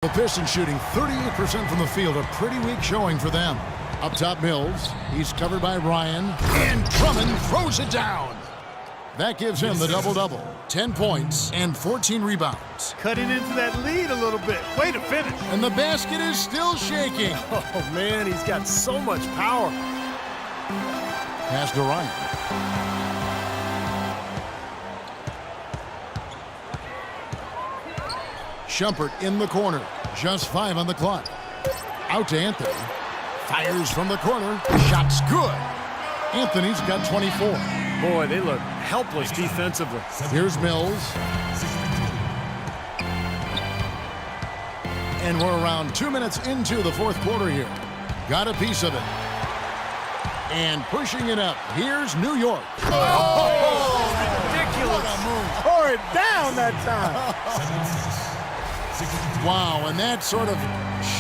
The Pistons shooting 38% from the field, a pretty weak showing for them. Up top, Mills. He's covered by Ryan. And Drummond throws it down. That gives him the double-double. 10 points and 14 rebounds. Cutting into that lead a little bit. Way to finish. And the basket is still shaking. Oh, man, he's got so much power. Pass to Ryan. Shumpert in the corner. Just 5 on the clock. Out to Anthony. Fires from the corner. Shot's good. Anthony's got 24. Boy, they look helpless defensively. Here's Mills. And we're around 2 minutes into the fourth quarter here. Got a piece of it. And pushing it up. Here's New York. Oh, ridiculous. Tore it down that time. Wow, and that sort of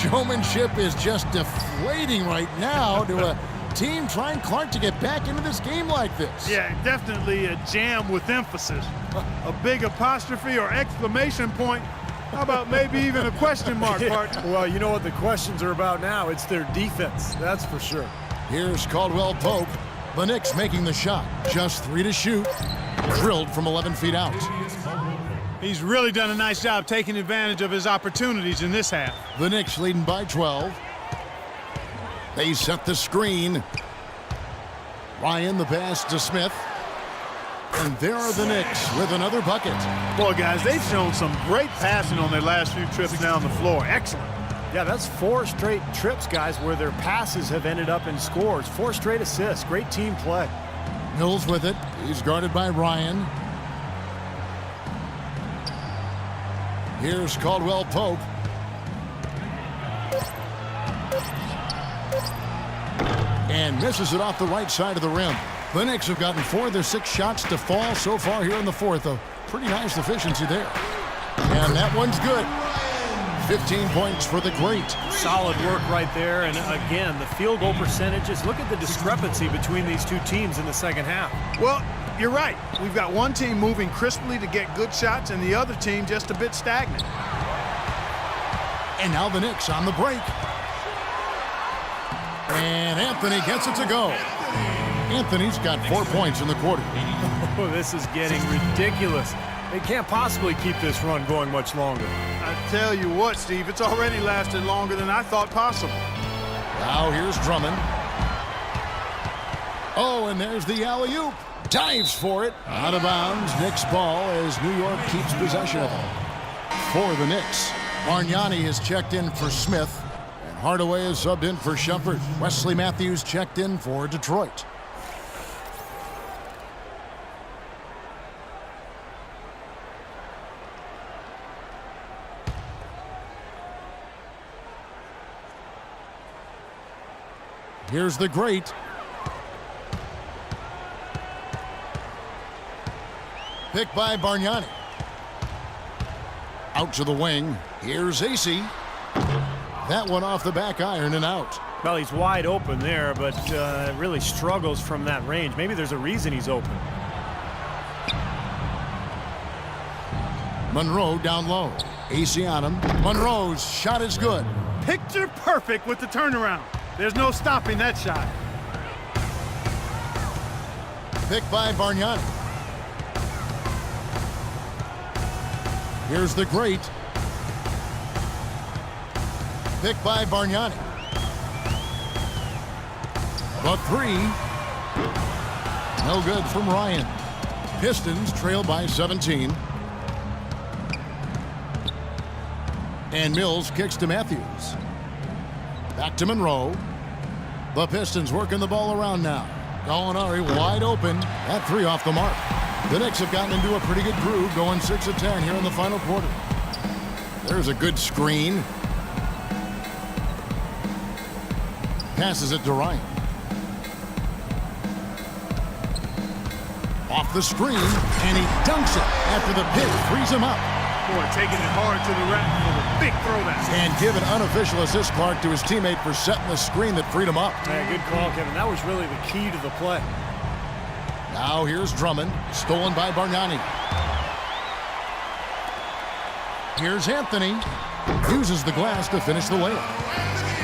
showmanship is just deflating right now to a team trying Clark to get back into this game like this. Yeah, definitely a jam with emphasis. A big apostrophe or exclamation point. How about maybe even a question mark, partner? Well, you know what the questions are about now. It's their defense, that's for sure. Here's Caldwell Pope. The Knicks making the shot. Just 3 to shoot. Drilled from 11 feet out. He's really done a nice job taking advantage of his opportunities in this half. The Knicks leading by 12. They set the screen. Ryan the pass to Smith. And there are the Knicks with another bucket. Boy, guys, they've shown some great passing on their last few trips down the floor. Excellent. Yeah, that's 4 straight trips, guys, where their passes have ended up in scores. 4 straight assists. Great team play. Mills with it. He's guarded by Ryan. Here's Caldwell Pope. And misses it off the right side of the rim. The Knicks have gotten 4 of their 6 shots to fall so far here in the fourth. A pretty nice efficiency there. And that one's good. 15 points for the great. Solid work right there. And again, the field goal percentages. Look at the discrepancy between these two teams in the second half. Well, you're right. We've got one team moving crisply to get good shots and the other team just a bit stagnant. And now the Knicks on the break. And Anthony gets it to go. Anthony's got 4 points in the quarter. Oh, this is getting ridiculous. They can't possibly keep this run going much longer. I tell you what, Steve, it's already lasted longer than I thought possible. Now here's Drummond. Oh, and there's the alley-oop. Dives for it. Out of bounds. Knicks ball as New York keeps possession of it. For the Knicks, Bargnani is checked in for Smith. And Hardaway is subbed in for Shumpert. Wesley Matthews checked in for Detroit. Here's the great. Picked by Bargnani. Out to the wing. Here's AC. That one off the back iron and out. Well, he's wide open there, but really struggles from that range. Maybe there's a reason he's open. Monroe down low. AC on him. Monroe's shot is good. Picture perfect with the turnaround. There's no stopping that shot. Picked by Bargnani. Here's the great. Picked by Bargnani. The 3. No good from Ryan. Pistons trail by 17. And Mills kicks to Matthews. Back to Monroe. The Pistons working the ball around now. Gallinari wide open. That 3 off the mark. The Knicks have gotten into a pretty good groove, going 6 of 10 here in the final quarter. There's a good screen. Passes it to Ryan. Off the screen, and he dunks it after the pick frees him up. Boy, taking it hard to the rack for the big throwdown. And give an unofficial assist, Clark, to his teammate for setting the screen that freed him up. Yeah, good call, Kevin. That was really the key to the play. Now here's Drummond, stolen by Bargnani. Here's Anthony. Uses the glass to finish the layup.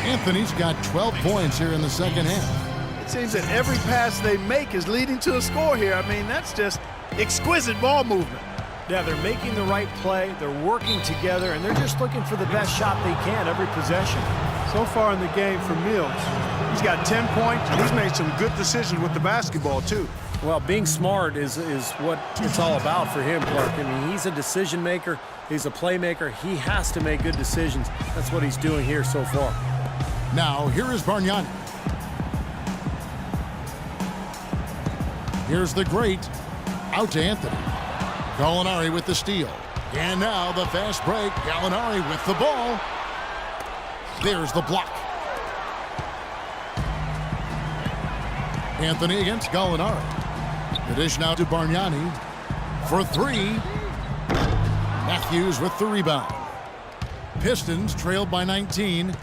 Anthony's got 12 points here in the second half. It seems that every pass they make is leading to a score here. I mean, that's just exquisite ball movement. Yeah, they're making the right play, they're working together, and they're just looking for the best shot they can every possession. So far in the game for Mills, he's got 10 points, and he's made some good decisions with the basketball, too. Well, being smart is what it's all about for him, Clark. I mean, he's a decision maker, he's a playmaker, he has to make good decisions. That's what he's doing here so far. Now, here is Bargnani. Here's the great, out to Anthony. Gallinari with the steal. And now the fast break. Gallinari with the ball. There's the block. Anthony against Gallinari. The dish now to Bargnani for three. Matthews with the rebound. Pistons trailed by 19.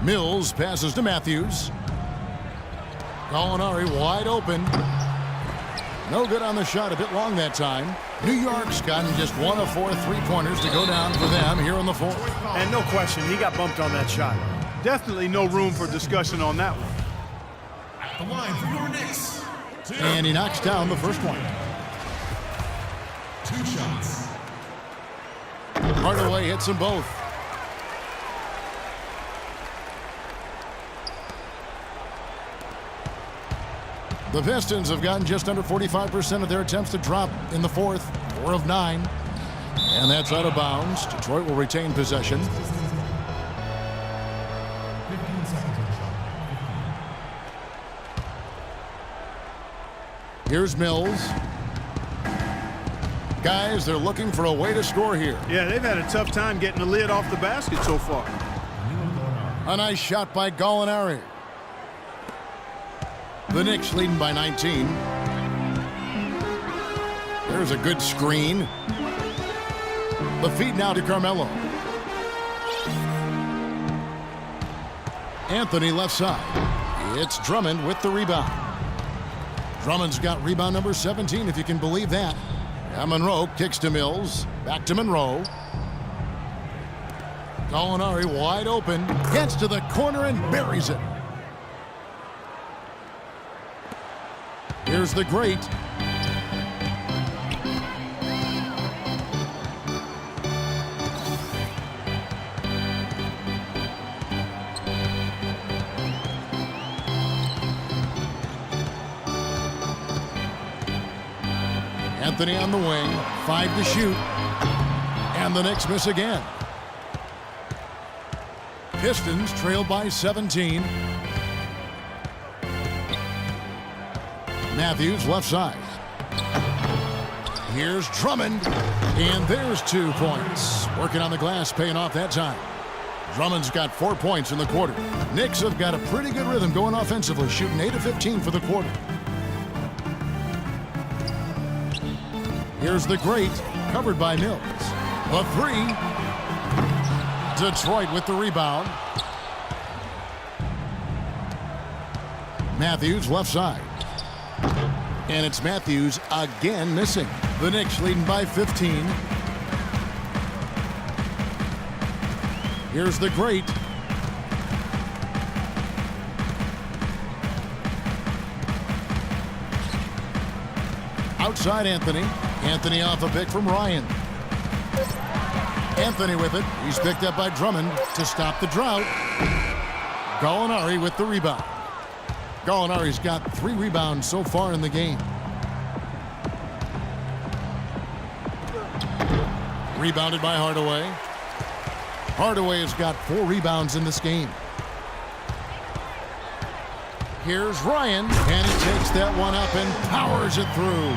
Mills passes to Matthews. Gallinari wide open. No good on the shot, a bit long that time. New York's gotten just 1 of 4 three-pointers to go down for them here in the fourth. And no question, he got bumped on that shot. Definitely no room for discussion on that one. At the line for your Knicks. And he knocks down the first one. 2 shots. Hardaway hits them both. The Pistons have gotten just under 45% of their attempts to drop in the fourth, 4 of 9. And that's out of bounds. Detroit will retain possession. 15 seconds on the shot. Here's Mills. Guys, they're looking for a way to score here. Yeah, they've had a tough time getting the lid off the basket so far. A nice shot by Gallinari. The Knicks leading by 19. There's a good screen. The feed now to Carmelo. Anthony left side. It's Drummond with the rebound. Drummond's got rebound number 17, if you can believe that. Now Monroe kicks to Mills. Back to Monroe. Gallinari wide open. Gets to the corner and buries it. Here's the great. Anthony on the wing, 5 to shoot. And the Knicks miss again. Pistons trail by 17. Matthews left side. Here's Drummond. And there's 2 points. Working on the glass, paying off that time. Drummond's got 4 points in the quarter. Knicks have got a pretty good rhythm going offensively, shooting 8 of 15 for the quarter. Here's the great, covered by Mills. The 3. Detroit with the rebound. Matthews left side. And it's Matthews again missing. The Knicks leading by 15. Here's the great. Outside Anthony. Anthony off a pick from Ryan. Anthony with it. He's picked up by Drummond to stop the drought. Gallinari with the rebound. Gallinari's got 3 rebounds so far in the game. Rebounded by Hardaway. Hardaway has got 4 rebounds in this game. Here's Ryan, and he takes that one up and powers it through.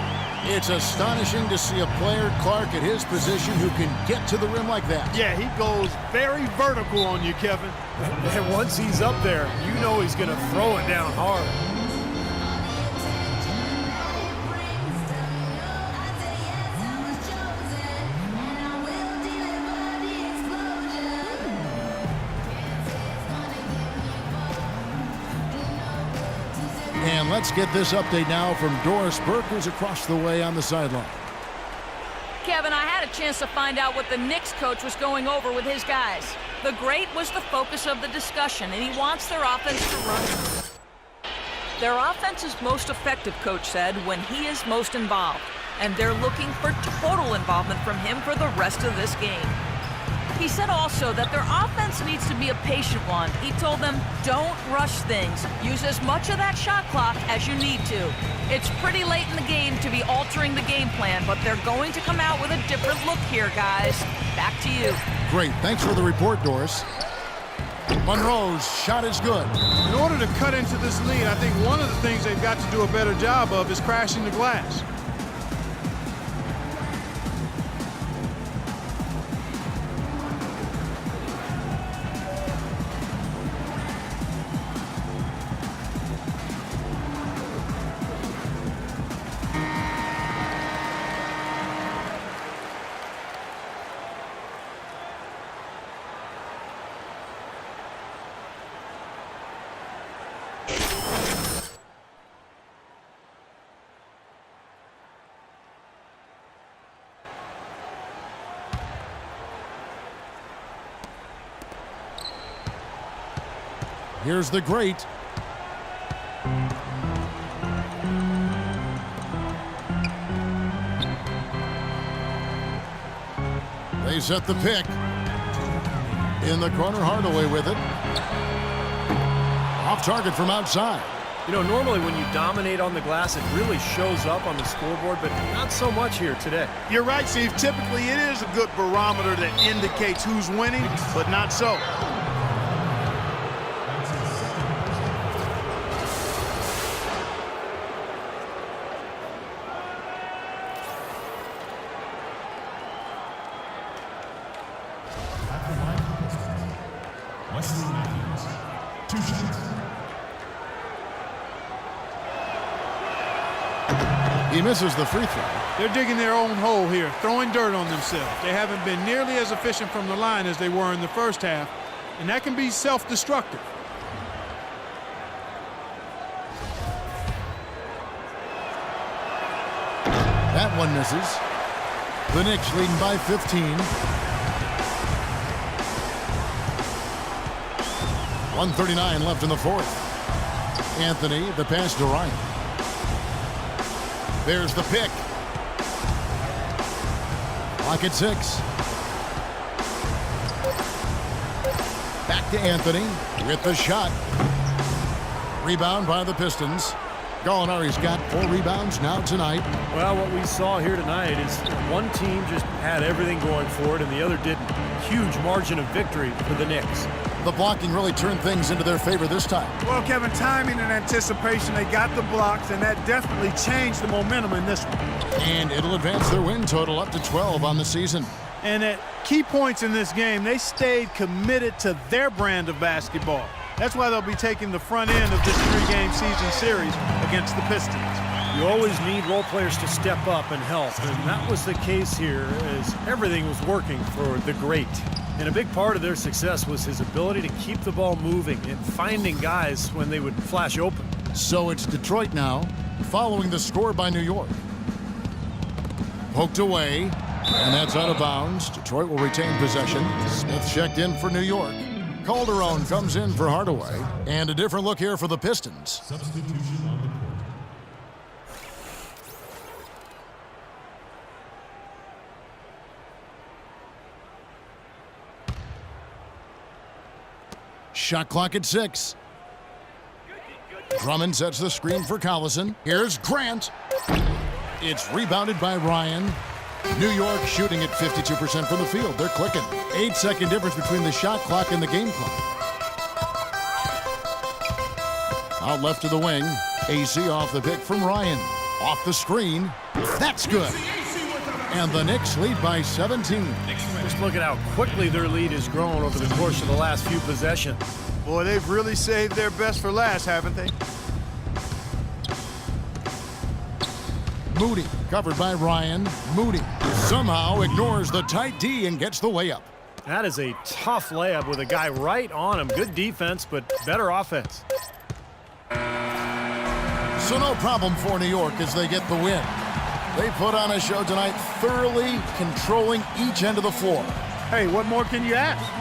It's astonishing to see a player, Clark, at his position who can get to the rim like that. Yeah, he goes very vertical on you, Kevin. And once he's up there, you know he's going to throw it down hard. And let's get this update now from Doris Burke, who's across the way on the sideline. Kevin, I had a chance to find out what the Knicks coach was going over with his guys. The great was the focus of the discussion, and he wants their offense to run. Their offense is most effective, coach said, when he is most involved. And they're looking for total involvement from him for the rest of this game. He said also that their offense needs to be a patient one. He told them, don't rush things. Use as much of that shot clock as you need to. It's pretty late in the game to be altering the game plan, but they're going to come out with a different look here, guys. Back to you. Great. Thanks for the report, Doris. Monroe's shot is good. In order to cut into this lead, I think one of the things they've got to do a better job of is crashing the glass. Here's the great. They set the pick. In the corner, Hardaway with it. Off target from outside. You know, normally when you dominate on the glass, it really shows up on the scoreboard, but not so much here today. You're right, Steve. Typically, it is a good barometer that indicates who's winning, but not so. He misses the free throw. They're digging their own hole here, throwing dirt on themselves. They haven't been nearly as efficient from the line as they were in the first half, and that can be self-destructive. That one misses. The Knicks leading by 15. 1:39 left in the fourth. Anthony, the pass to Ryan. There's the pick. Clock at 6. Back to Anthony with the shot. Rebound by the Pistons. Gallinari's got 4 rebounds now tonight. Well, what we saw here tonight is one team just had everything going for it and the other didn't. Huge margin of victory for the Knicks. The blocking really turned things into their favor this time. Well, Kevin, timing and anticipation, they got the blocks, and that definitely changed the momentum in this one. And it'll advance their win total up to 12 on the season. And at key points in this game, they stayed committed to their brand of basketball. That's why they'll be taking the front end of this 3-game season series against the Pistons. You always need role players to step up and help, and that was the case here as everything was working for the great. And a big part of their success was his ability to keep the ball moving and finding guys when they would flash open. So it's Detroit now, following the score by New York. Poked away, and that's out of bounds. Detroit will retain possession. Smith checked in for New York. Calderon comes in for Hardaway. And a different look here for the Pistons. Substitution on the court. Shot clock at 6. Drummond sets the screen for Collison. Here's Grant. It's rebounded by Ryan. New York shooting at 52% from the field. They're clicking. 8-second difference between the shot clock and the game clock. Out left to the wing. AC off the pick from Ryan. Off the screen. That's good. And the Knicks lead by 17. Just look at how quickly their lead has grown over the course of the last few possessions. Boy, they've really saved their best for last, haven't they? Moody covered by Ryan. Moody somehow ignores the tight D and gets the way up. That is a tough layup with a guy right on him. Good defense, but better offense. So no problem for New York as they get the win. They put on a show tonight, thoroughly controlling each end of the floor. Hey, what more can you ask?